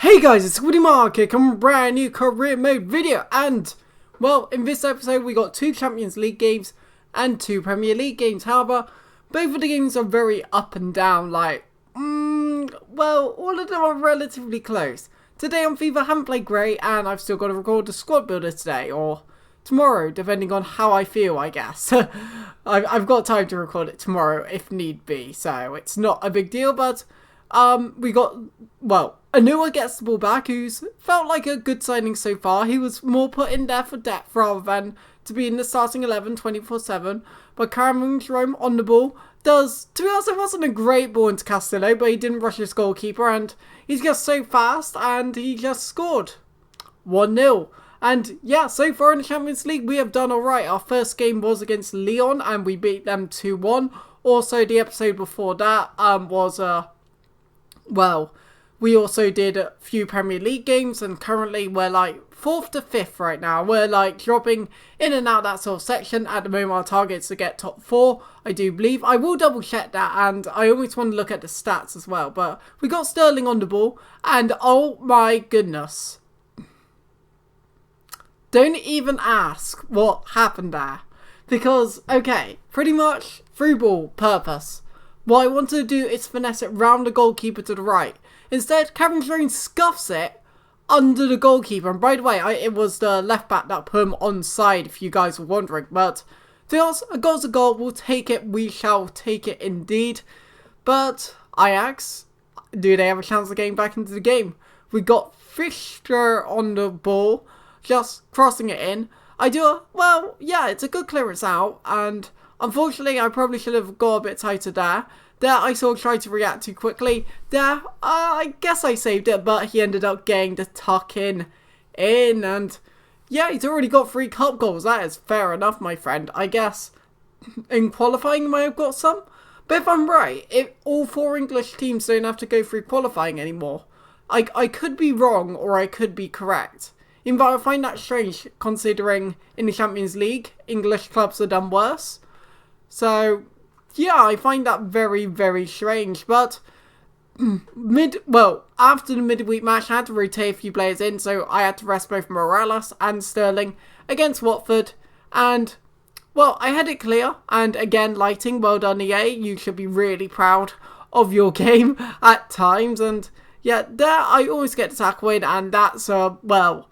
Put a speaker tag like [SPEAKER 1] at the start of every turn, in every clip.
[SPEAKER 1] Hey guys, it's Woody Mark here, coming with a brand new career mode video, and well, in this episode we got 2 Champions League games and 2 Premier League games. However, both of the games are very up and down, well, all of them are relatively close. Today on FIFA I haven't played great, and I've still got to record the squad builder today, or tomorrow, depending on how I feel, I guess. I've got time to record it tomorrow if need be, so it's not a big deal, but we got, well, Anua gets the ball back, who's felt like a good signing so far. He was more put in there for depth rather than to be in the starting 11 24/7. But Cameron Jerome on the ball does, to be honest, it wasn't a great ball into Castillo, but he didn't rush his goalkeeper, and he's just so fast, and he just scored 1-0. And yeah, so far in the Champions League, we have done alright. Our first game was against Lyon, and we beat them 2-1. Also, the episode before that was, well, we also did a few Premier League games, and currently we're like 4th to 5th right now. We're like dropping in and out that sort of section. At the moment, our target is to get top 4, I do believe. I will double check that, and I always want to look at the stats as well. But we got Sterling on the ball, and oh my goodness. Don't even ask what happened there. Because, okay, pretty much through ball purpose. What I wanted to do is finesse it round the goalkeeper to the right. Instead, Cameron Jerome scuffs it under the goalkeeper. And by the way, it was the left back that put him onside, if you guys were wondering. But to be honest, a goal's a goal. We'll take it. We shall take it indeed. But Ajax, do they have a chance of getting back into the game? We got Fischer on the ball, just crossing it in. Well, yeah, it's a good clearance out. And unfortunately, I probably should have got a bit tighter there. There, I sort of tried to react too quickly. There, I guess I saved it, but he ended up getting the tuck in. And yeah, he's already got 3 cup goals. That is fair enough, my friend. I guess in qualifying, he might have got some. But if I'm right, if all 4 English teams don't have to go through qualifying anymore, I could be wrong or I could be correct. In fact, I find that strange, considering in the Champions League, English clubs are done worse. So yeah, I find that very, very strange. But after the midweek match, I had to rotate a few players in, so I had to rest both Morales and Sterling against Watford. And well, I had it clear. And again, lighting, well done, EA. You should be really proud of your game at times. And yeah, there I always get the tackle in, and that's well,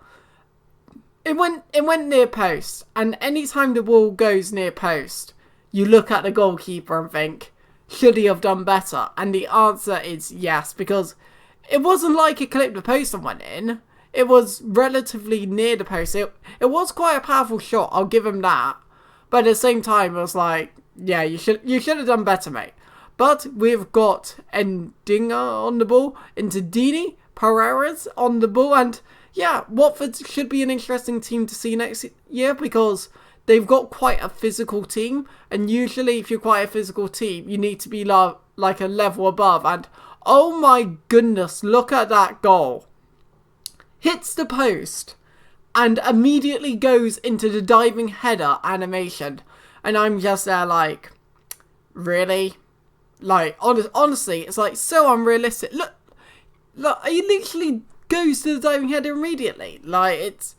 [SPEAKER 1] it went near post. And anytime the ball goes near post, you look at the goalkeeper and think, should he have done better? And the answer is yes, because it wasn't like it clipped the post and went in. It was relatively near the post. It was quite a powerful shot, I'll give him that. But at the same time, it was like, yeah, you should have done better, mate. But we've got Endinger on the ball, into Dini, Pereira's on the ball, and yeah, Watford should be an interesting team to see next year, because they've got quite a physical team, and usually if you're quite a physical team, you need to be like a level above. And oh my goodness, look at that goal. Hits the post and immediately goes into the diving header animation. And I'm just there like, really? Like, honestly, it's like so unrealistic. Look, he literally goes to the diving header immediately. Like, it's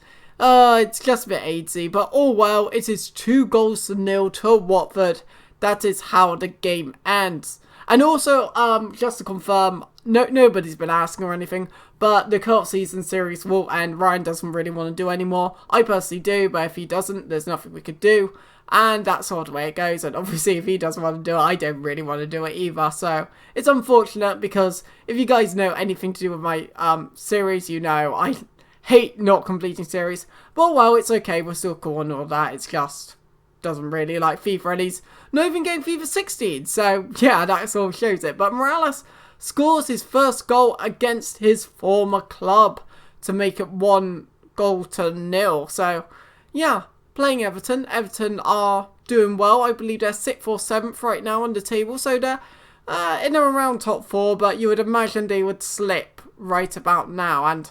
[SPEAKER 1] just a bit aidsy, but oh well, it is 2-0 to Watford. That is how the game ends. And also, just to confirm, nobody's been asking or anything, but the cup season series will end. Ryan doesn't really want to do anymore. I personally do, but if he doesn't, there's nothing we could do. And that's sort of the way it goes. And obviously, if he doesn't want to do it, I don't really want to do it either. So it's unfortunate, because if you guys know anything to do with my series, you know I hate not completing series. But well, it's okay, we're still cool and all that. It's just doesn't really like FIFA, and he's not even getting FIFA 16. So yeah, that sort of shows it. But Morales scores his first goal against his former club to make it 1-0. So yeah, playing Everton. Everton are doing well. I believe they're 6th or 7th right now on the table. So they're in and around top 4, but you would imagine they would slip right about now. And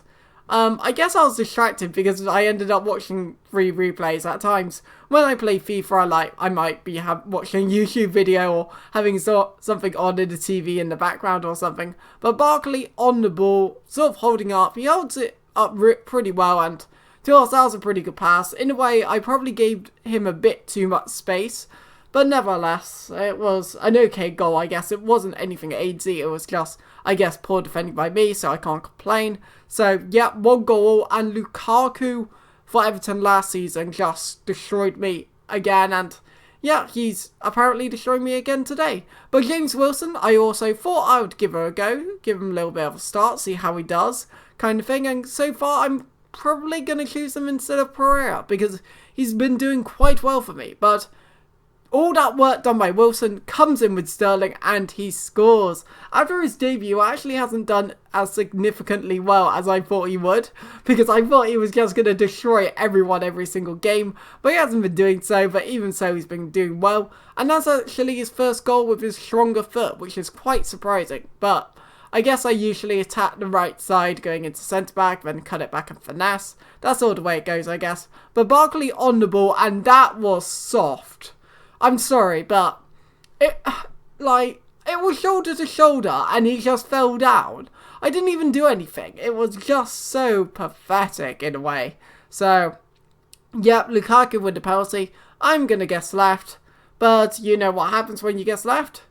[SPEAKER 1] I guess I was distracted because I ended up watching 3 replays at times. When I play FIFA, I might be watching a YouTube video or having something on in the TV in the background or something. But Barkley on the ball, sort of holding up. He holds it up pretty well, and to us, that was a pretty good pass. In a way, I probably gave him a bit too much space. But nevertheless, it was an okay goal, I guess. It wasn't anything AZ, it was just, I guess, poor defending by me, so I can't complain. So, yeah, 1 goal, and Lukaku for Everton last season just destroyed me again, and yeah, he's apparently destroying me again today. But James Wilson, I also thought I would give her a go, give him a little bit of a start, see how he does, kind of thing, and so far I'm probably going to choose him instead of Pereira, because he's been doing quite well for me, but all that work done by Wilson comes in with Sterling and he scores. After his debut, actually hasn't done as significantly well as I thought he would, because I thought he was just going to destroy everyone every single game, but he hasn't been doing so, but even so he's been doing well, and that's actually his first goal with his stronger foot, which is quite surprising. But I guess I usually attack the right side going into centre-back, then cut it back and finesse. That's all the way it goes, I guess. But Barkley on the ball, and that was soft. I'm sorry, but it was shoulder to shoulder and he just fell down. I didn't even do anything. It was just so pathetic in a way. So, yep, Lukaku with the penalty. I'm going to guess left. But you know what happens when you guess left?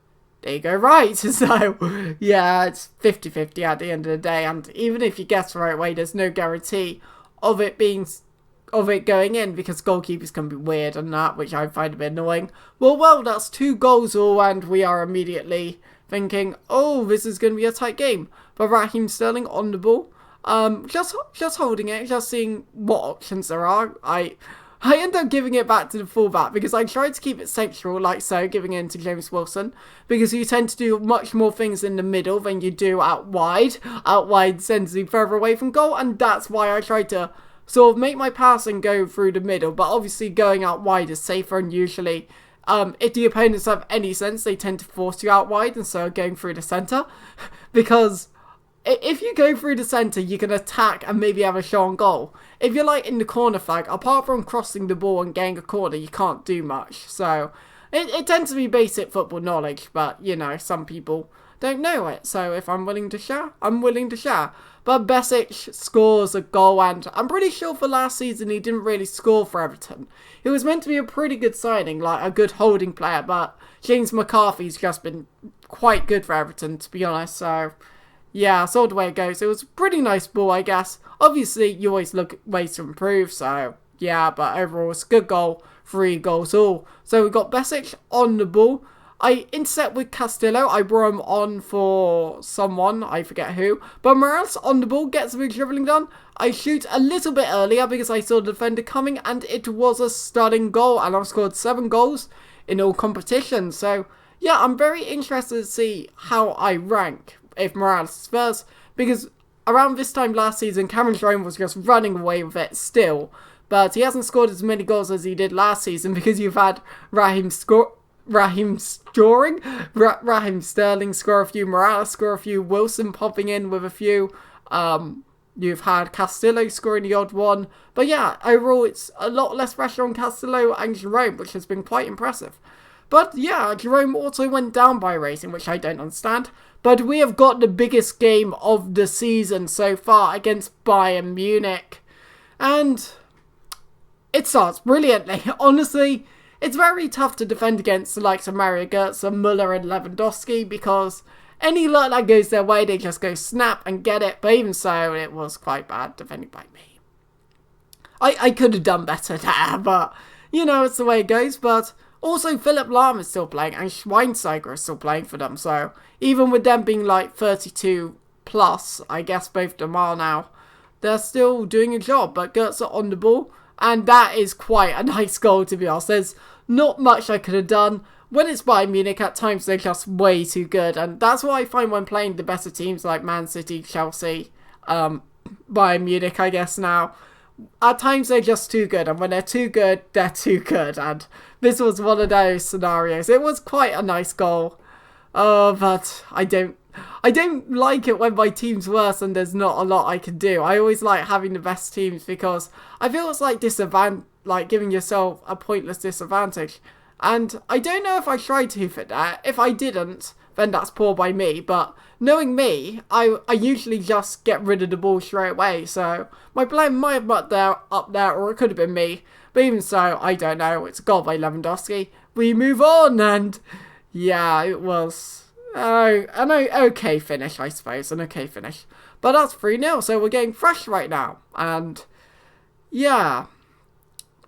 [SPEAKER 1] There you go right. So, yeah, it's 50-50 at the end of the day. And even if you guess the right way, there's no guarantee of it going in, because goalkeepers can be weird and that, which I find a bit annoying. Well, that's 2 goals all, and we are immediately thinking, oh, this is going to be a tight game. But Raheem Sterling on the ball, just holding it, just seeing what options there are. I end up giving it back to the fullback because I tried to keep it central, like so, giving it to James Wilson, because you tend to do much more things in the middle than you do out wide. Out wide sends you further away from goal, and that's why I tried to sort of make my passing go through the middle, but obviously going out wide is safer, and usually if the opponents have any sense, they tend to force you out wide instead of going through the centre, because if you go through the centre, you can attack and maybe have a shot on goal. If you're like in the corner flag, apart from crossing the ball and getting a corner, you can't do much. So it tends to be basic football knowledge, but you know, some people don't know it. So if I'm willing to share, I'm willing to share. But Besic scores a goal, and I'm pretty sure for last season he didn't really score for Everton. He was meant to be a pretty good signing, like a good holding player, but James McCarthy's just been quite good for Everton, to be honest. So yeah, that's all the way it goes. It was a pretty nice ball, I guess. Obviously, you always look at ways to improve, so yeah, but overall it's a good goal, 3 goals all. So we got Besic on the ball. I intercept with Castillo. I brought him on for someone, I forget who. But Morales on the ball, gets a bit dribbling done. I shoot a little bit earlier because I saw the defender coming, and it was a stunning goal. And I've scored 7 goals in all competitions. So yeah, I'm very interested to see how I rank if Morales is first, because around this time last season, Cameron Jerome was just running away with it still. But he hasn't scored as many goals as he did last season because you've had Raheem Sterling score a few, Morales score a few, Wilson popping in with a few. You've had Castillo scoring the odd one. But yeah, overall it's a lot less pressure on Castillo and Jerome, which has been quite impressive. But yeah, Jerome also went down by Racing, which I don't understand. But we have got the biggest game of the season so far against Bayern Munich. And it starts brilliantly. Honestly, it's very tough to defend against the likes of Mario Götze, Müller and Lewandowski, because any luck that goes their way, they just go snap and get it. But even so, it was quite bad defending by me. I could have done better there, but you know, it's the way it goes. But also, Philipp Lahm is still playing, and Schweinsteiger is still playing for them. So even with them being like 32 plus, I guess both of them are now, they're still doing a job. But Götze on the ball, and that is quite a nice goal, to be honest. There's not much I could have done. When it's Bayern Munich, at times they're just way too good. And that's what I find when playing the better teams like Man City, Chelsea, Bayern Munich, I guess now. At times they're just too good. And when they're too good, they're too good. And this was one of those scenarios. It was quite a nice goal. But I don't I don't like it when my team's worse and there's not a lot I can do. I always like having the best teams because I feel it's like giving yourself a pointless disadvantage. And I don't know if I tried to fit that. If I didn't, then that's poor by me. But knowing me, I usually just get rid of the ball straight away. So my blame might have been up there, or it could have been me. But even so, I don't know. It's a goal by Lewandowski. We move on, and yeah, it was an okay finish, I suppose. An okay finish. But that's 3-0, so we're getting fresh right now. And yeah,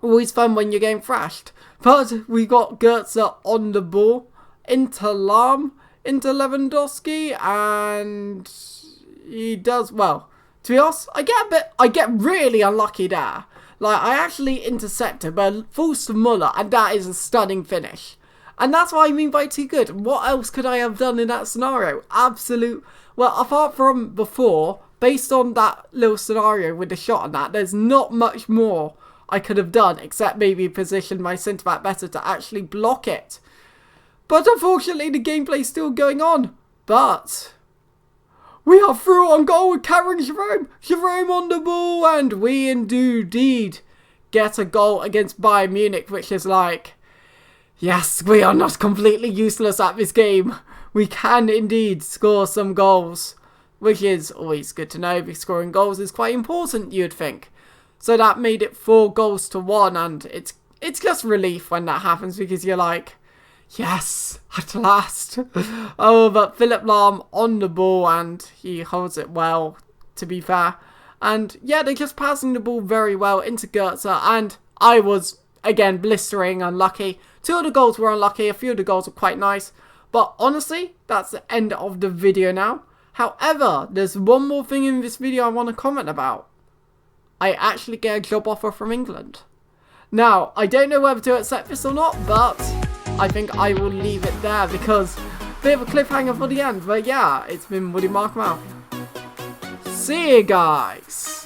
[SPEAKER 1] always fun when you're getting thrashed. But we got Goetze on the ball into Lewandowski, and he does well. To be honest, I get really unlucky there. Like, I actually intercepted, but falls to Muller, and that is a stunning finish. And that's what I mean by too good. What else could I have done in that scenario? Well, apart from before, based on that little scenario with the shot and that, there's not much more I could have done, except maybe position my centre-back better to actually block it. But unfortunately, the gameplay's still going on. But we are through on goal with Cameron Jerome. Jerome on the ball, and we indeed get a goal against Bayern Munich, which is like, yes, we are not completely useless at this game. We can indeed score some goals, which is always good to know, because scoring goals is quite important, you'd think. So that made it 4-1, and it's just relief when that happens, because you're like, yes, at last. Oh, but Philipp Lahm on the ball, and he holds it well, to be fair. And yeah, they're just passing the ball very well into Goetze, and I was, again, blistering unlucky. 2 of the goals were unlucky, a few of the goals were quite nice. But honestly, that's the end of the video now. However, there's one more thing in this video I want to comment about. I actually get a job offer from England. Now, I don't know whether to accept this or not, but I think I will leave it there because bit of a cliffhanger for the end. But yeah, it's been Woody Markmouth. See you guys.